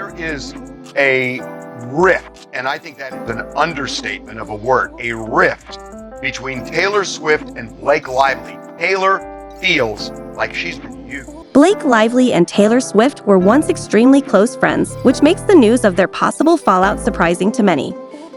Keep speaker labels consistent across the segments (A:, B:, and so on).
A: There is a rift, and I think that is an understatement of a word, a rift between Taylor Swift and Blake Lively. Taylor feels like she's been used.
B: Blake Lively and Taylor Swift were once extremely close friends, which makes the news of their possible fallout surprising to many.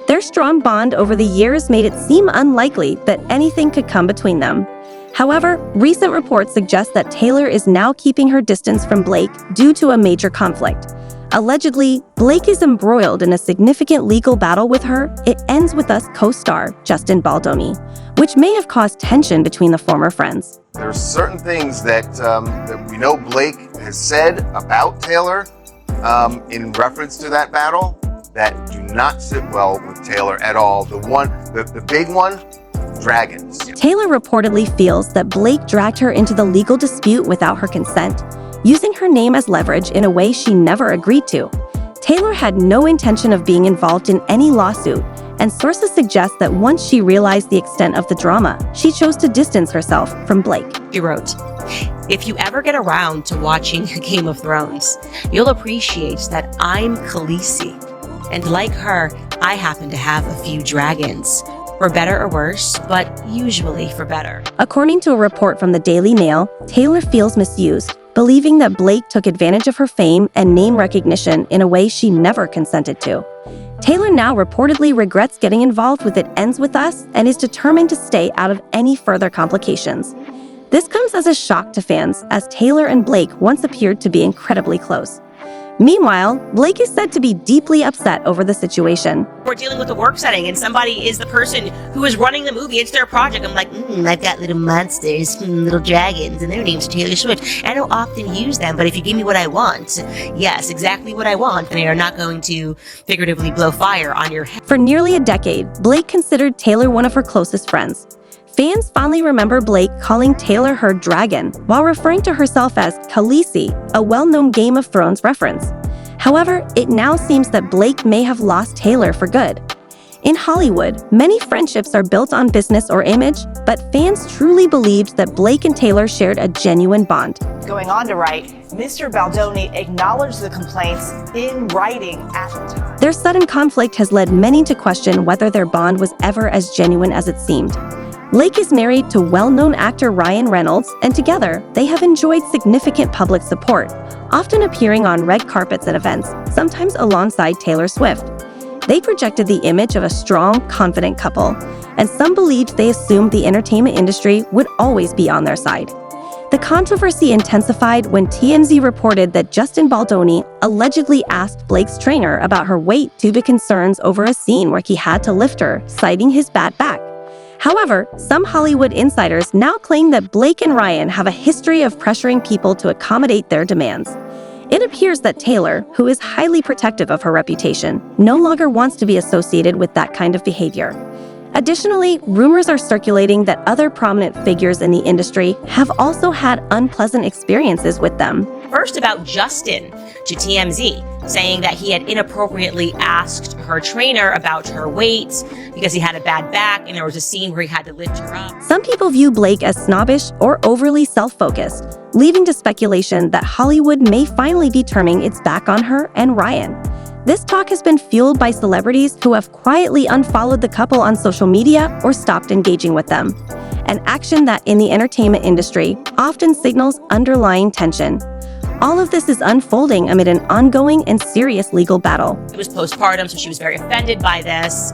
B: Their strong bond over the years made it seem unlikely that anything could come between them. However, recent reports suggest that Taylor is now keeping her distance from Blake due to a major conflict. Allegedly, Blake is embroiled in a significant legal battle with her. It ends with Us co-star Justin Baldoni, which may have caused tension between the former friends.
C: There are certain things that we know Blake has said about Taylor in reference to that battle that do not sit well with Taylor at all. The big one, dragons.
B: Taylor reportedly feels that Blake dragged her into the legal dispute without her consent, using her name as leverage in a way she never agreed to. Taylor had no intention of being involved in any lawsuit, and sources suggest that once she realized the extent of the drama, she chose to distance herself from Blake.
D: She wrote, "If you ever get around to watching Game of Thrones, you'll appreciate that I'm Khaleesi. And like her, I happen to have a few dragons. For better or worse, but usually for better."
B: According to a report from the Daily Mail, Taylor feels misused, believing that Blake took advantage of her fame and name recognition in a way she never consented to. Taylor now reportedly regrets getting involved with It Ends With Us and is determined to stay out of any further complications. This comes as a shock to fans, as Taylor and Blake once appeared to be incredibly close. Meanwhile, Blake is said to be deeply upset over the situation.
D: We're dealing with a work setting and somebody is the person who is running the movie. It's their project. I'm like, I've got little monsters, little dragons, and their name's Taylor Swift. I don't often use them, but if you give me what I want, yes, exactly what I want, they are not going to figuratively blow fire on your head.
B: For nearly a decade, Blake considered Taylor one of her closest friends. Fans fondly remember Blake calling Taylor her dragon, while referring to herself as Khaleesi, a well-known Game of Thrones reference. However, it now seems that Blake may have lost Taylor for good. In Hollywood, many friendships are built on business or image, but fans truly believed that Blake and Taylor shared a genuine bond.
E: Going on to write, Mr. Baldoni acknowledged the complaints in writing at the time.
B: Their sudden conflict has led many to question whether their bond was ever as genuine as it seemed. Blake is married to well-known actor Ryan Reynolds, and together, they have enjoyed significant public support, often appearing on red carpets at events, sometimes alongside Taylor Swift. They projected the image of a strong, confident couple, and some believed they assumed the entertainment industry would always be on their side. The controversy intensified when TMZ reported that Justin Baldoni allegedly asked Blake's trainer about her weight due to concerns over a scene where he had to lift her, citing his bad back. However, some Hollywood insiders now claim that Blake and Ryan have a history of pressuring people to accommodate their demands. It appears that Taylor, who is highly protective of her reputation, no longer wants to be associated with that kind of behavior. Additionally, rumors are circulating that other prominent figures in the industry have also had unpleasant experiences with them.
D: First about Justin to TMZ, saying that he had inappropriately asked her trainer about her weight because he had a bad back and there was a scene where he had to lift her up.
B: Some people view Blake as snobbish or overly self-focused, leading to speculation that Hollywood may finally be turning its back on her and Ryan. This talk has been fueled by celebrities who have quietly unfollowed the couple on social media or stopped engaging with them, an action that in the entertainment industry often signals underlying tension. All of this is unfolding amid an ongoing and serious legal battle.
D: It was postpartum, so she was very offended by this.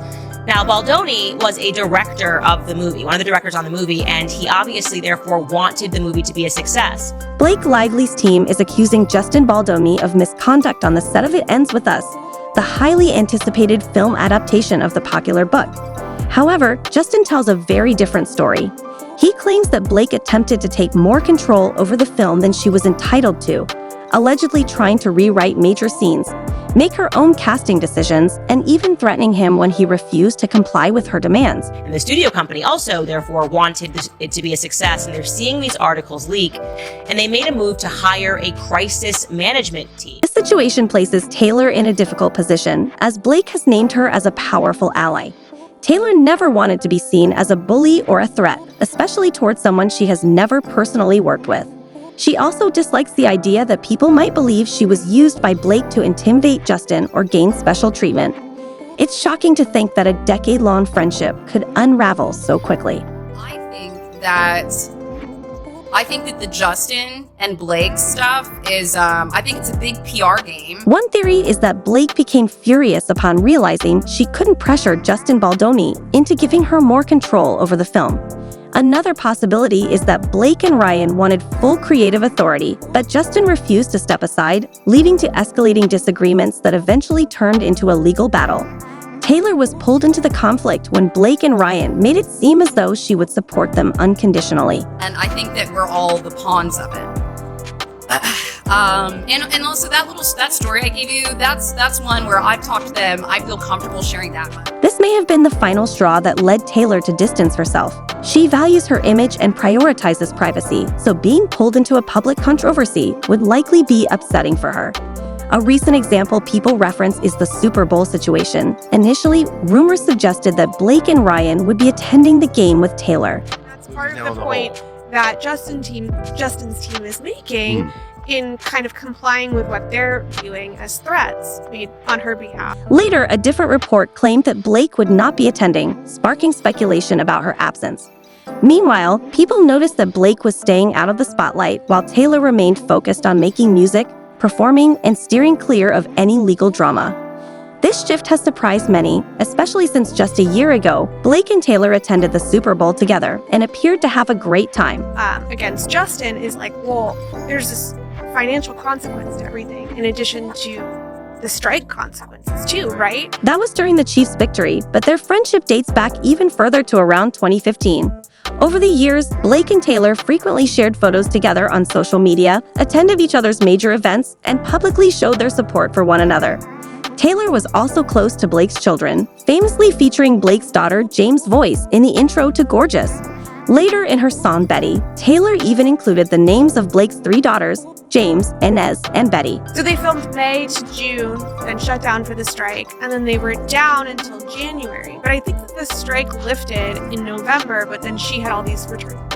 D: Now, Baldoni was a director of the movie, one of the directors on the movie, and he obviously therefore wanted the movie to be a success.
B: Blake Lively's team is accusing Justin Baldoni of misconduct on the set of It Ends With Us, the highly anticipated film adaptation of the popular book. However, Justin tells a very different story. He claims that Blake attempted to take more control over the film than she was entitled to, allegedly trying to rewrite major scenes, make her own casting decisions, and even threatening him when he refused to comply with her demands.
D: And the studio company also, therefore, wanted it to be a success, and they're seeing these articles leak, and they made a move to hire a crisis management team.
B: This situation places Taylor in a difficult position, as Blake has named her as a powerful ally. Taylor never wanted to be seen as a bully or a threat, especially towards someone she has never personally worked with. She also dislikes the idea that people might believe she was used by Blake to intimidate Justin or gain special treatment. It's shocking to think that a decade-long friendship could unravel so quickly.
F: I think that the Justin and Blake stuff is, I think it's a big PR game.
B: One theory is that Blake became furious upon realizing she couldn't pressure Justin Baldoni into giving her more control over the film. Another possibility is that Blake and Ryan wanted full creative authority, but Justin refused to step aside, leading to escalating disagreements that eventually turned into a legal battle. Taylor was pulled into the conflict when Blake and Ryan made it seem as though she would support them unconditionally.
F: And I think that we're all the pawns of it. And also that story I gave you, that's one where I've talked to them. I feel comfortable sharing that one.
B: This may have been the final straw that led Taylor to distance herself. She values her image and prioritizes privacy, so being pulled into a public controversy would likely be upsetting for her. A recent example people reference is the Super Bowl situation. Initially, rumors suggested that Blake and Ryan would be attending the game with Taylor.
G: That's part of the point that Justin's team is making in kind of complying with what they're viewing as threats made on her behalf.
B: Later, a different report claimed that Blake would not be attending, sparking speculation about her absence. Meanwhile, people noticed that Blake was staying out of the spotlight while Taylor remained focused on making music, performing, and steering clear of any legal drama. This shift has surprised many, especially since just a year ago, Blake and Taylor attended the Super Bowl together and appeared to have a great time.
G: Against Justin is like, well, there's this financial consequence to everything in addition to the strike consequences too, right?
B: That was during the Chiefs' victory, but their friendship dates back even further to around 2015. Over the years, Blake and Taylor frequently shared photos together on social media, attended each other's major events, and publicly showed their support for one another. Taylor was also close to Blake's children, famously featuring Blake's daughter James' voice in the intro to Gorgeous. Later in her song Betty, Taylor even included the names of Blake's 3 daughters, James, Inez, and Betty.
G: So they filmed May to June, then shut down for the strike, and then they were down until January. But I think that the strike lifted in November, but then she had all these returns.